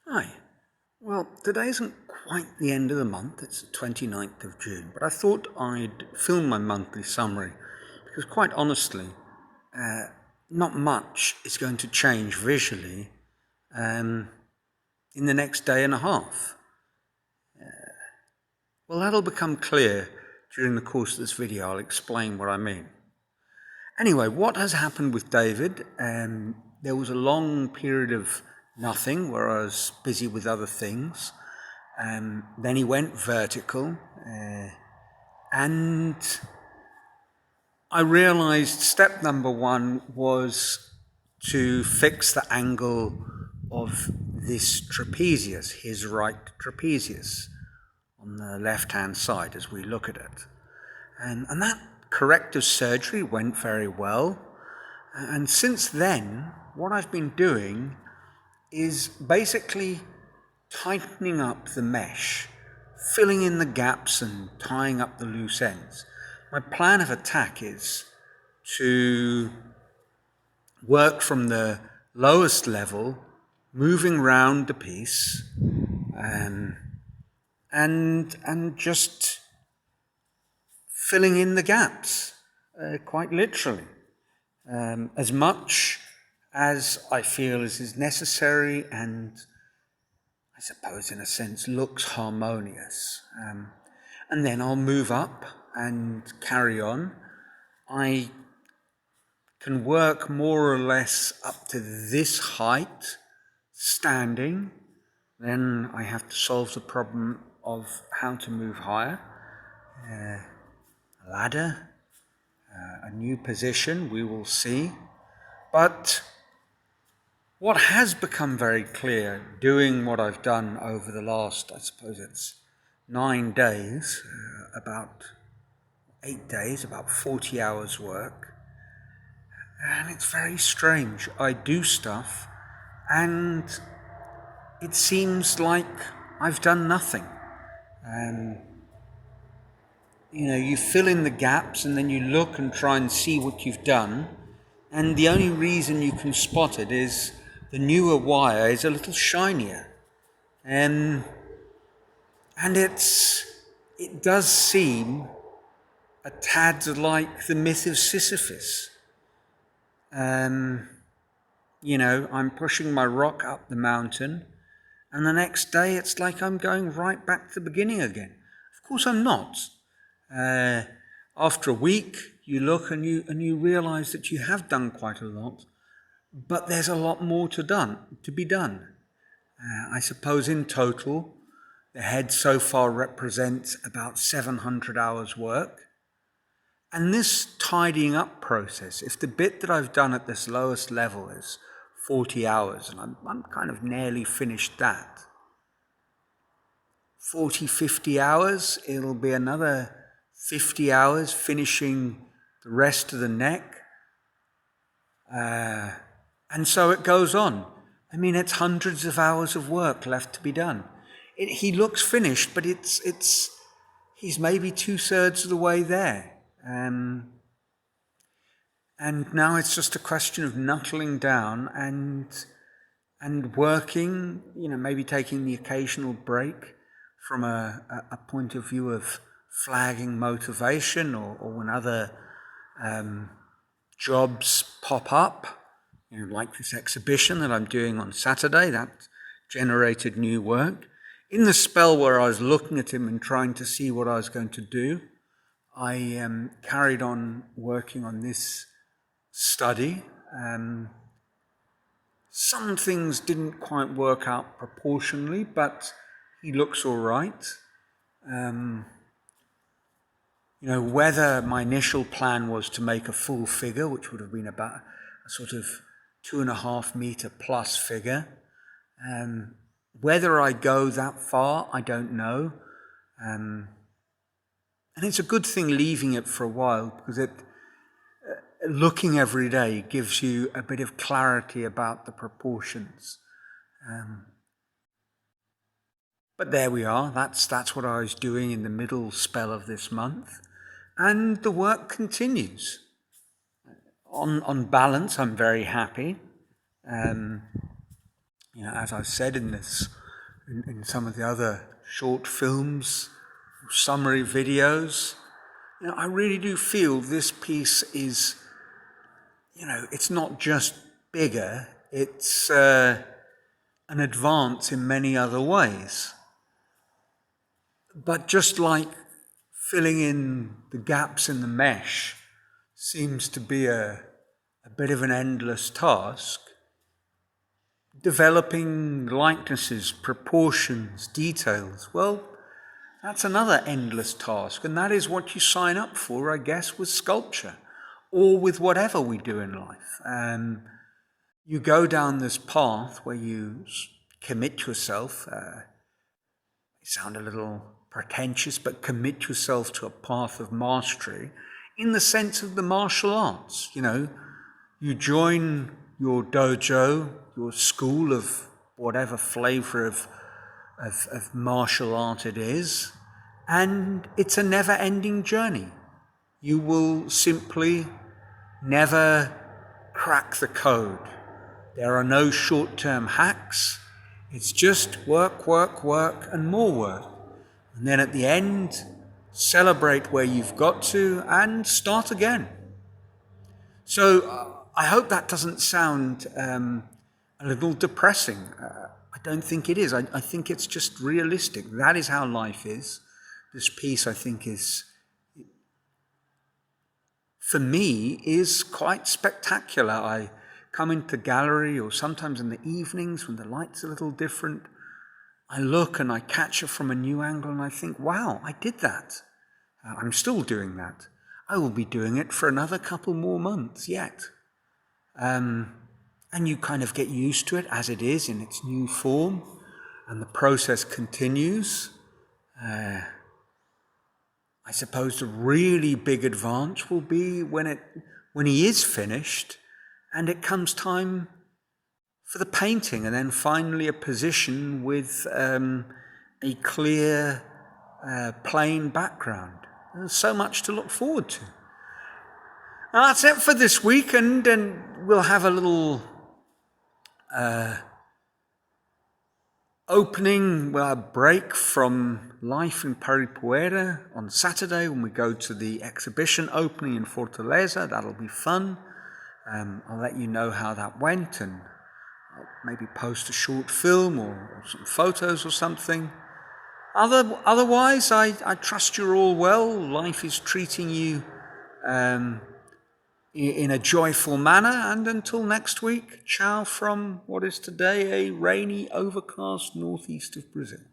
Hi. Well, today isn't quite the end of the month, it's the 29th of June, but I thought I'd film my monthly summary because, quite honestly, not much is going to change visually in the next day and a half. Well, that'll become clear during the course of this video. I'll explain what I mean. Anyway, what has happened with David? There was a long period of nothing where I was busy with other things. Then he went vertical, and I realized step number one was to fix the angle of this trapezius, his right trapezius, on the left-hand side as we look at it. And that corrective surgery went very well. And since then, what I've been doing is basically tightening up the mesh, filling in the gaps and tying up the loose ends. My plan of attack is to work from the lowest level, moving round the piece, and just filling in the gaps, quite literally, as much as I feel is necessary and, I suppose, in a sense, looks harmonious. And then I'll move up and carry on. I can work more or less up to this height, standing. Then I have to solve the problem of how to move higher. A ladder, a new position, we will see. But what has become very clear, doing what I've done over the last, I suppose it's 9 days, about 8 days, about 40 hours work, and it's very strange. I do stuff, and it seems like I've done nothing. You fill in the gaps, and then you look and try and see what you've done, and the only reason you can spot it is the newer wire is a little shinier. And it does seem a tad like the myth of Sisyphus. I'm pushing my rock up the mountain, and the next day it's like I'm going right back to the beginning again. Of course I'm not. After a week, you look and you realize that you have done quite a lot, but there's a lot more to be done. I suppose in total, the head so far represents about 700 hours work. And this tidying up process, if the bit that I've done at this lowest level is 40 hours, and I'm kind of nearly finished that, 40, 50 hours, it'll be another 50 hours finishing the rest of the neck. And so it goes on. I mean, it's hundreds of hours of work left to be done. He looks finished, but he's maybe 2/3 of the way there. And now it's just a question of knuckling down and working, maybe taking the occasional break from a point of view of flagging motivation or when other jobs pop up, like this exhibition that I'm doing on Saturday, that generated new work. In the spell where I was looking at him and trying to see what I was going to do, I carried on working on this study. Some things didn't quite work out proportionally, but he looks all right. Whether my initial plan was to make a full figure, which would have been about a sort of 2.5 meter plus figure. Whether I go that far, I don't know. And it's a good thing leaving it for a while, because looking every day gives you a bit of clarity about the proportions. But there we are. That's what I was doing in the middle spell of this month. And the work continues. On balance, I'm very happy. As I've said in some of the other short films, summary videos, I really do feel this piece is, it's not just bigger, it's an advance in many other ways. But just like filling in the gaps in the mesh seems to be a bit of an endless task, developing likenesses, proportions, details, well, that's another endless task. And that is what you sign up for, I guess, with sculpture or with whatever we do in life. You go down this path where you commit yourself, it sounds a little pretentious, but commit yourself to a path of mastery in the sense of the martial arts. You join your dojo, your school of whatever flavor of martial art it is, and it's a never-ending journey. You will simply never crack the code. There are no short-term hacks. It's just work, work, work, and more work. And then at the end, celebrate where you've got to and start again. So I hope that doesn't sound a little depressing. I don't think it is. I think it's just realistic. That is how life is. This piece, I think, for me, is quite spectacular. I come into gallery, or sometimes in the evenings when the light's a little different, I look and I catch it from a new angle and I think, wow, I did that. I'm still doing that. I will be doing it for another couple more months yet. And you kind of get used to it as it is in its new form, and the process continues. I suppose the really big advance will be when he is finished and it comes time for the painting, and then finally a position with a clear, plain background. There's so much to look forward to. Now that's it for this week, and we'll have a little opening, a break from life in Paripuera on Saturday when we go to the exhibition opening in Fortaleza. That'll be fun. I'll let you know how that went, and I'll maybe post a short film or some photos or something. Otherwise, I trust you're all well. Life is treating you in a joyful manner. And until next week, ciao from what is today a rainy, overcast northeast of Brazil.